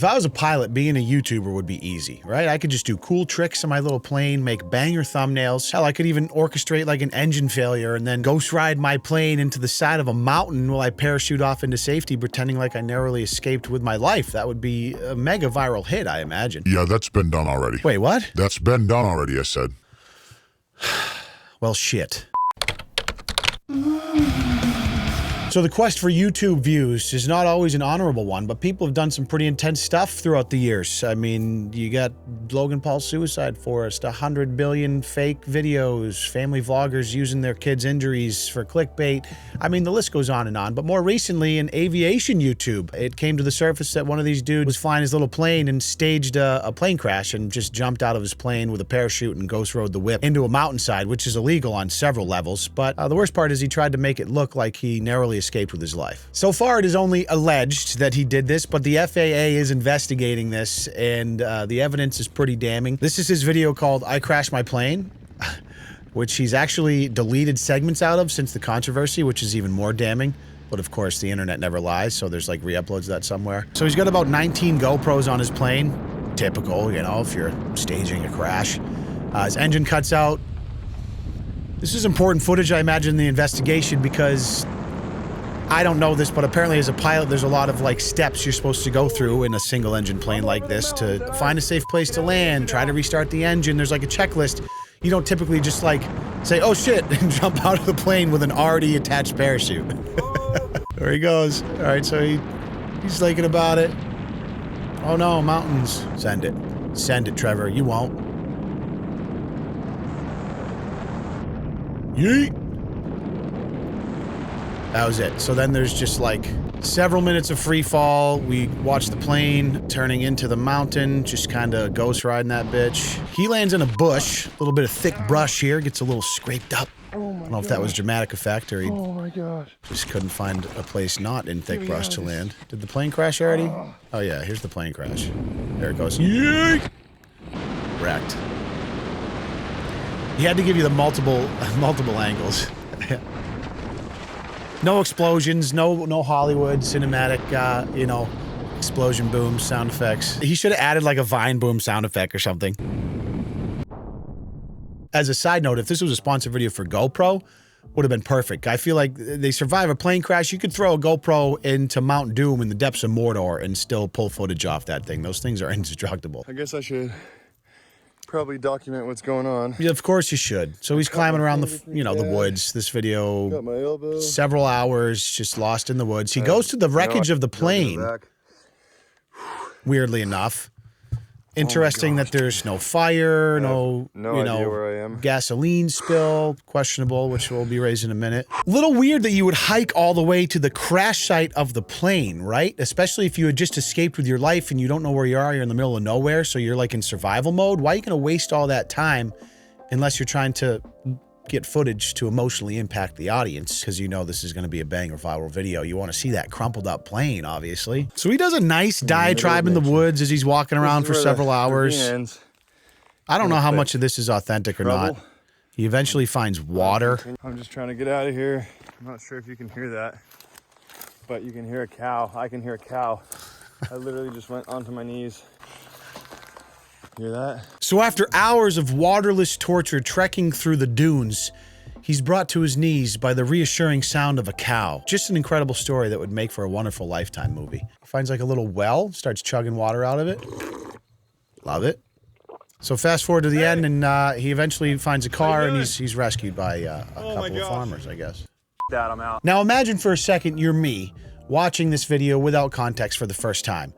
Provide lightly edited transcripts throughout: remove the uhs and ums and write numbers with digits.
If I was a pilot, being a YouTuber would be easy, right? I could just do cool tricks on my little plane, make banger thumbnails. Hell, I could even orchestrate like an engine failure and then ghost ride my plane into the side of a mountain while I parachute off into safety, pretending like I narrowly escaped with my life. That would be a mega viral hit, I imagine. Yeah, that's been done already. Wait, what? That's been done already, I said. Well, shit. So the quest for YouTube views is not always an honorable one, but people have done some pretty intense stuff throughout the years. I mean, you got Logan Paul's Suicide Forest, 100 billion fake videos, family vloggers using their kids' injuries for clickbait. I mean, the list goes on and on. But more recently, in aviation YouTube, it came to the surface that one of these dudes was flying his little plane and staged a plane crash and just jumped out of his plane with a parachute and ghost rode the whip into a mountainside, which is illegal on several levels. But the worst part is he tried to make it look like he narrowly escaped with his life. So far, it is only alleged that he did this, but the FAA is investigating this, and the evidence is pretty damning. This is his video called "I Crashed My Plane," which he's actually deleted segments out of since the controversy, which is even more damning. But of course, the internet never lies, so there's like re-uploads of that somewhere. So he's got about 19 GoPros on his plane. Typical, you know, if you're staging a crash. His engine cuts out. This is important footage, I imagine, in the investigation, because I don't know this, but apparently as a pilot, there's a lot of like steps you're supposed to go through in a single engine plane like this to find a safe place to land, try to restart the engine. There's like a checklist. You don't typically just like say, oh shit, and jump out of the plane with an already attached parachute. There he goes. All right, so he's thinking about it. Oh no, mountains. Send it. Send it, Trevor. You won't. Yeet. That was it. So then there's just like several minutes of free fall. We watch the plane turning into the mountain, just kind of ghost riding that bitch. He lands in a bush, a little bit of thick brush here, gets a little scraped up. I don't know if that was dramatic effect or he just couldn't find a place not in thick brush to land. Did the plane crash already? Oh yeah, here's the plane crash. There it goes. Yeet! Wrecked. He had to give you the multiple angles. No explosions, no Hollywood cinematic, you know, explosion boom sound effects. He should have added like a Vine boom sound effect or something. As a side note, if this was a sponsored video for GoPro, would have been perfect. I feel like they survive a plane crash. You could throw a GoPro into Mount Doom in the depths of Mordor and still pull footage off that thing. Those things are indestructible. I guess I should probably document what's going on. Yeah, of course you should. So he's climbing around the, you know, the woods. This video, got my elbow. Several hours, just lost in the woods. He goes to the wreckage of the plane, weirdly enough. Interesting that there's no fire, no you know, where I am. Gasoline spill, questionable, which we'll be raised in a minute. Little weird that you would hike all the way to the crash site of the plane, right? Especially if you had just escaped with your life and you don't know where you are, you're in the middle of nowhere, so you're like in survival mode. Why are you gonna waste all that time unless you're trying to get footage to emotionally impact the audience, because you know this is going to be a banger viral video. You want to see that crumpled up plane, obviously. So he does a nice diatribe in the woods as he's walking around for several hours. I don't know how much of this is authentic or not. He eventually finds water. I'm just trying to get out of here. I'm not sure if you can hear that, but you can hear a cow. I can hear a cow. I literally just went onto my knees. Hear that? So after hours of waterless torture trekking through the dunes, he's brought to his knees by the reassuring sound of a cow. Just an incredible story that would make for a wonderful Lifetime movie. Finds like a little well, starts chugging water out of it. Love it. So fast forward to the end, and he eventually finds a car, and he's rescued by a couple of farmers, I guess. Dad, I'm out. Now imagine for a second you're me, watching this video without context for the first time.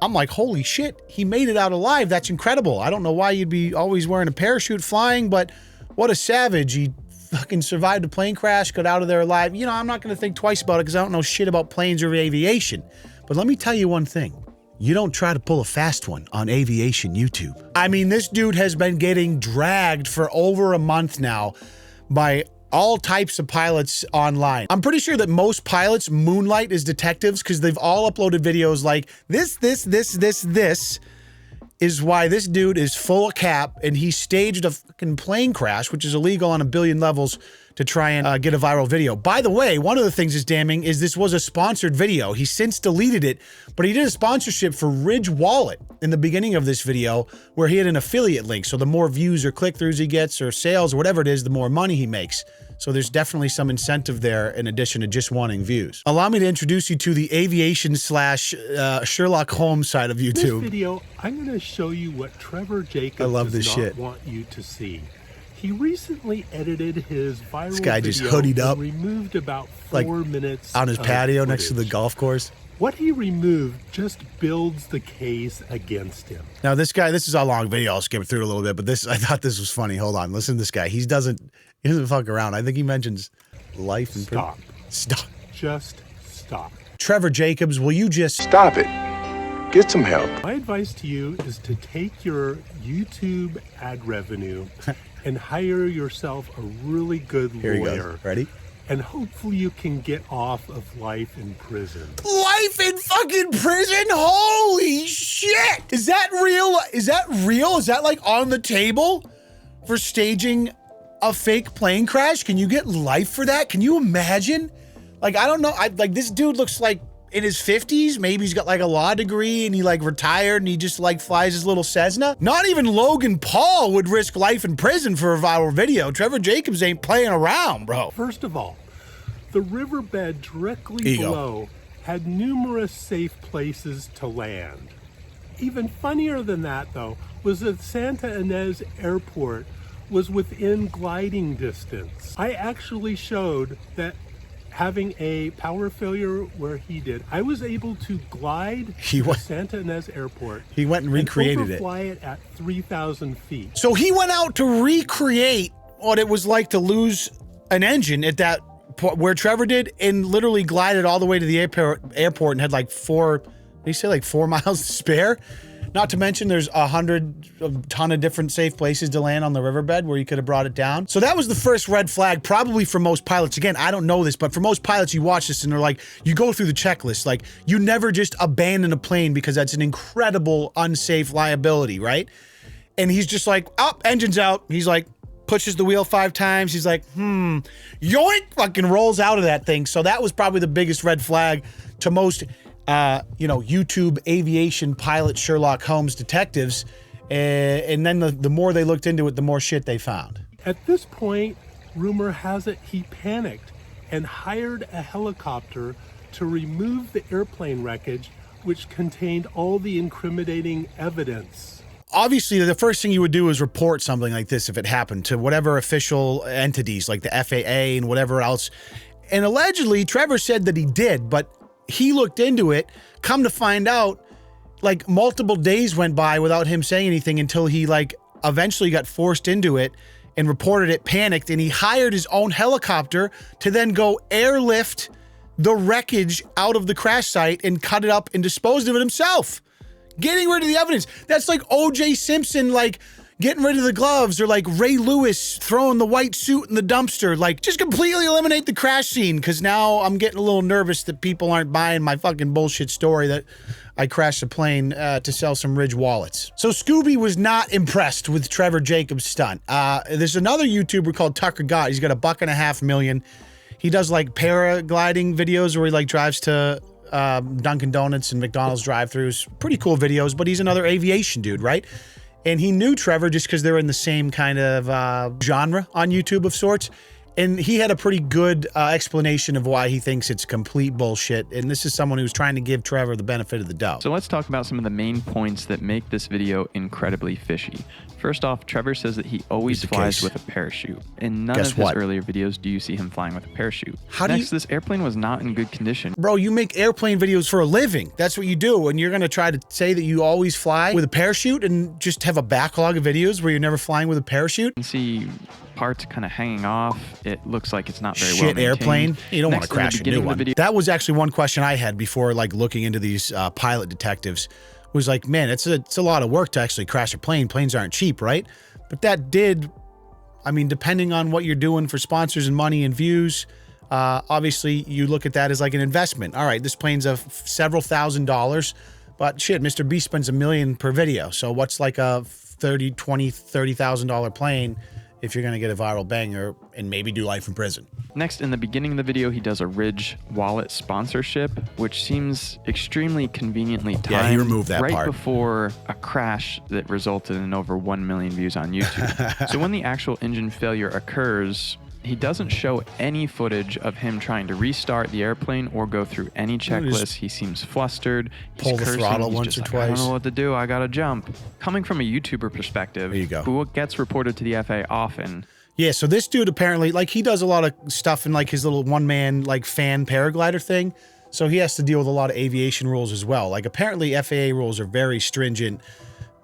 I'm like, holy shit, he made it out alive. That's incredible. I don't know why you'd be always wearing a parachute flying, but what a savage. He fucking survived a plane crash, got out of there alive. You know, I'm not going to think twice about it because I don't know shit about planes or aviation. But let me tell you one thing. You don't try to pull a fast one on aviation YouTube. I mean, this dude has been getting dragged for over a month now by all types of pilots online. I'm pretty sure that most pilots moonlight as detectives because they've all uploaded videos like this, is why this dude is full of cap and he staged a fucking plane crash, which is illegal on a billion levels, to try and get a viral video. By the way, one of the things that's damning is this was a sponsored video. He since deleted it, but he did a sponsorship for Ridge Wallet in the beginning of this video where he had an affiliate link. So the more views or click-throughs he gets or sales or whatever it is, the more money he makes. So there's definitely some incentive there in addition to just wanting views. Allow me to introduce you to the aviation slash Sherlock Holmes side of YouTube. In this video, I'm going to show you what Trevor Jacob does not want you to see. He recently edited his viral this guy just video hoodied up, and removed about 4 minutes on his patio footage. next to the golf course. What he removed just builds the case against him. Now this guy, this is a long video. I'll skip through it a little bit, but I thought this was funny. Hold on, listen to this guy. He doesn't fuck around. I think he mentions life and Stop. Stop. Just stop. Trevor Jacobs, will you just Stop it. Get some help. My advice to you is to take your YouTube ad revenue and hire yourself a really good Here he lawyer. goes. Ready? And hopefully you can get off of life in prison. Life in fucking prison? Holy shit! Is that real? Is that real? Is that like on the table for staging a fake plane crash? Can you get life for that? Can you imagine? Like, I don't know. Like this dude looks like in his 50s. Maybe he's got like a law degree and he like retired and he just like flies his little Cessna. Not even Logan Paul would risk life in prison for a viral video. Trevor Jacobs ain't playing around, bro. First of all, the riverbed directly below had numerous safe places to land. Even funnier than that, though, was that Santa Ynez Airport was within gliding distance. I actually showed that having a power failure where he did, I was able to glide to Santa Ynez Airport. He went and recreated it. Fly it at 3,000 feet. So he went out to recreate what it was like to lose an engine at that where Trevor did, and literally glided all the way to the airport and had like 4 miles to spare. Not to mention there's a ton of different safe places to land on the riverbed where you could have brought it down. So that was the first red flag, probably for most pilots. Again, I don't know this, but for most pilots, you watch this and they're like, you go through the checklist. Like, you never just abandon a plane because that's an incredible unsafe liability, right? And he's just like, oh, engine's out. He's like, pushes the wheel 5 times. He's like, yoink, fucking rolls out of that thing. So that was probably the biggest red flag to most YouTube aviation pilot Sherlock Holmes detectives. And then the more they looked into it, the more shit they found. At this point, rumor has it he panicked and hired a helicopter to remove the airplane wreckage, which contained all the incriminating evidence. Obviously, the first thing you would do is report something like this if it happened to whatever official entities like the FAA and whatever else. And allegedly, Trevor said that he did, but he looked into it. Come to find out, like multiple days went by without him saying anything until he like eventually got forced into it and reported it, panicked, and he hired his own helicopter to then go airlift the wreckage out of the crash site and cut it up and disposed of it himself. Getting rid of the evidence. That's like O.J. Simpson, like getting rid of the gloves, or like Ray Lewis throwing the white suit in the dumpster. Like, just completely eliminate the crash scene, because now I'm getting a little nervous that people aren't buying my fucking bullshit story that I crashed a plane to sell some Ridge wallets. So Scooby was not impressed with Trevor Jacobs' stunt. There's another YouTuber called Tucker Gott. He's got $1.5 million. He does like paragliding videos where he like drives to Dunkin' Donuts and McDonald's drive-thrus. Pretty cool videos, but he's another aviation dude, right? And he knew Trevor just because they're in the same kind of genre on YouTube of sorts. And he had a pretty good explanation of why he thinks it's complete bullshit. And this is someone who's trying to give Trevor the benefit of the doubt. So let's talk about some of the main points that make this video incredibly fishy. First off, Trevor says that he always flies with a parachute. In none of his earlier videos do you see him flying with a parachute. Next, this airplane was not in good condition. Bro, you make airplane videos for a living. That's what you do. And you're going to try to say that you always fly with a parachute and just have a backlog of videos where you're never flying with a parachute? You can see parts kind of hanging off. It looks like it's not very well maintained. Airplane. You don't want to crash a new one. That was actually one question I had before like looking into these pilot detectives. Was like, man, it's a lot of work to actually crash a plane. Planes aren't cheap, right? But that did, I mean, depending on what you're doing for sponsors and money and views, obviously you look at that as like an investment. All right, this plane's several $1,000s, But shit, Mr. Beast spends $1 million per video. So what's like a $30,000 plane if you're going to get a viral banger and maybe do life in prison? Next, in the beginning of the video, he does a Ridge wallet sponsorship, which seems extremely conveniently timed. Yeah, he removed that right part before a crash that resulted in over 1 million views on YouTube. So when the actual engine failure occurs, he doesn't show any footage of him trying to restart the airplane or go through any checklist. He seems flustered. He's pull the cursing. throttle He's once just or like, twice. I don't know what to do. I gotta jump. Coming from a YouTuber perspective, there you go. who gets reported to the FAA often. Yeah, so this dude apparently, like, he does a lot of stuff in like his little one-man like fan paraglider thing. So he has to deal with a lot of aviation rules as well. Like, apparently FAA rules are very stringent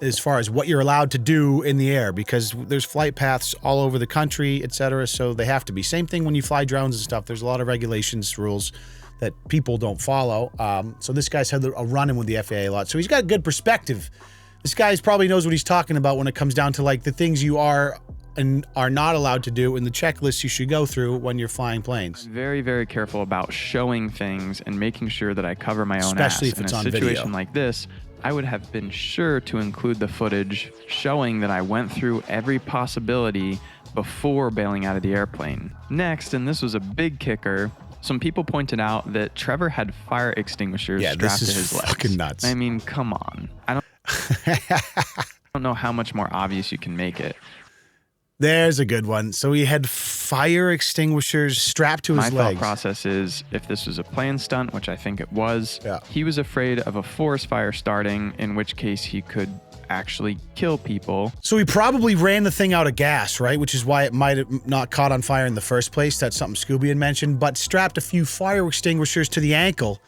as far as what you're allowed to do in the air, because there's flight paths all over the country, etc. So they have to be. Same thing when you fly drones and stuff. There's a lot of regulations, rules that people don't follow. So this guy's had a run-in with the FAA a lot. So he's got good perspective. This guy probably knows what he's talking about when it comes down to like the things you are and are not allowed to do and the checklists you should go through when you're flying planes. Very, very careful about showing things and making sure that I cover my own Especially ass. if it's in a on situation video. like this, I would have been sure to include the footage showing that I went through every possibility before bailing out of the airplane. Next, and this was a big kicker, some people pointed out that Trevor had fire extinguishers strapped to his legs. Fucking nuts. I mean, come on. I don't know how much more obvious you can make it. There's a good one. So he had fire extinguishers strapped to his legs. My thought process is, if this was a planned stunt, which I think it was, he was afraid of a forest fire starting, in which case he could actually kill people. So he probably ran the thing out of gas, right? Which is why it might have not caught on fire in the first place. That's something Scooby had mentioned, but strapped a few fire extinguishers to the ankle,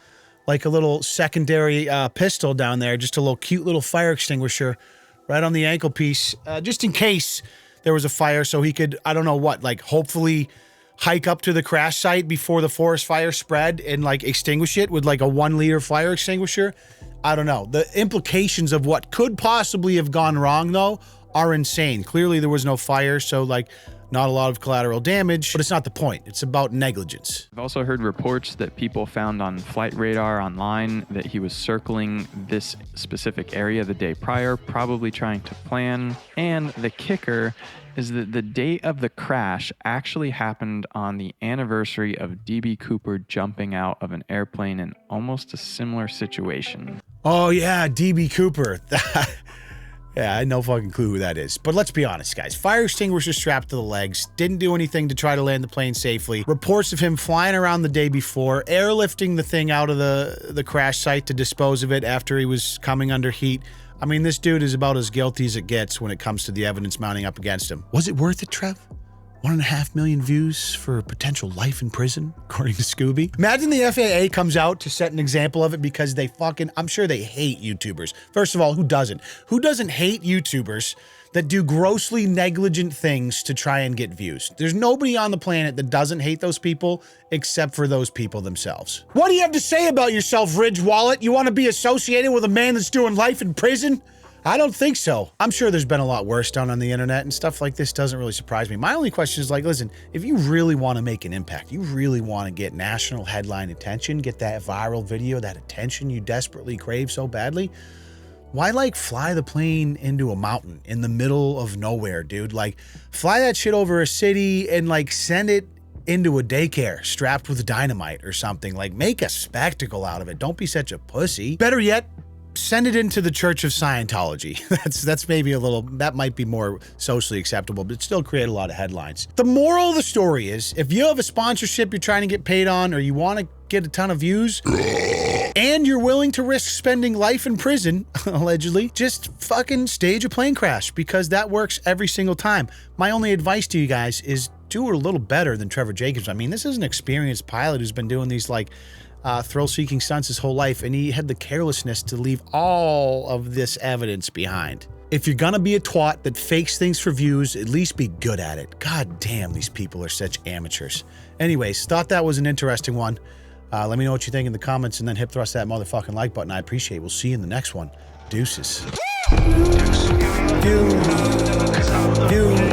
like a little secondary pistol down there, just a little cute little fire extinguisher right on the ankle piece, just in case there was a fire, so he could, I don't know what, like hopefully hike up to the crash site before the forest fire spread and like extinguish it with like a 1-liter fire extinguisher. I don't know. The implications of what could possibly have gone wrong though are insane. Clearly there was no fire, so like not a lot of collateral damage, but it's not the point. It's about negligence. I've also heard reports that people found on flight radar online that he was circling this specific area the day prior, probably trying to plan. And the kicker is that the date of the crash actually happened on the anniversary of DB Cooper jumping out of an airplane in almost a similar situation. Oh yeah, DB Cooper. Yeah, I had no fucking clue who that is. But let's be honest, guys. Fire extinguisher strapped to the legs. Didn't do anything to try to land the plane safely. Reports of him flying around the day before, airlifting the thing out of the crash site to dispose of it after he was coming under heat. I mean, this dude is about as guilty as it gets when it comes to the evidence mounting up against him. Was it worth it, Trev? 1.5 million views for potential life in prison, according to Scooby. Imagine the FAA comes out to set an example of it because they fucking, I'm sure they hate YouTubers. First of all, who doesn't? Who doesn't hate YouTubers that do grossly negligent things to try and get views? There's nobody on the planet that doesn't hate those people except for those people themselves. What do you have to say about yourself, Ridge Wallet? You want to be associated with a man that's doing life in prison? I don't think so. I'm sure there's been a lot worse done on the internet, and stuff like this doesn't really surprise me. My only question is like, listen, if you really want to make an impact, you really want to get national headline attention, get that viral video, that attention you desperately crave so badly, why like fly the plane into a mountain in the middle of nowhere, dude? Like fly that shit over a city and like send it into a daycare strapped with dynamite or something. Like make a spectacle out of it. Don't be such a pussy. Better yet, send it into the Church of Scientology. That's maybe a little, that might be more socially acceptable, but still create a lot of headlines. The moral of the story is, if you have a sponsorship you're trying to get paid on, or you want to get a ton of views, and you're willing to risk spending life in prison, allegedly, just fucking stage a plane crash, because that works every single time. My only advice to you guys is do a little better than Trevor Jacobs. I mean, this is an experienced pilot who's been doing these like thrill-seeking stunts his whole life, and he had the carelessness to leave all of this evidence behind. If you're gonna be a twat that fakes things for views, at least be good at it. God damn, these people are such amateurs. Anyways, thought that was an interesting one. Let me know what you think in the comments, and then hip thrust that motherfucking like button. I appreciate it. We'll see you in the next one. Deuces. Deuces.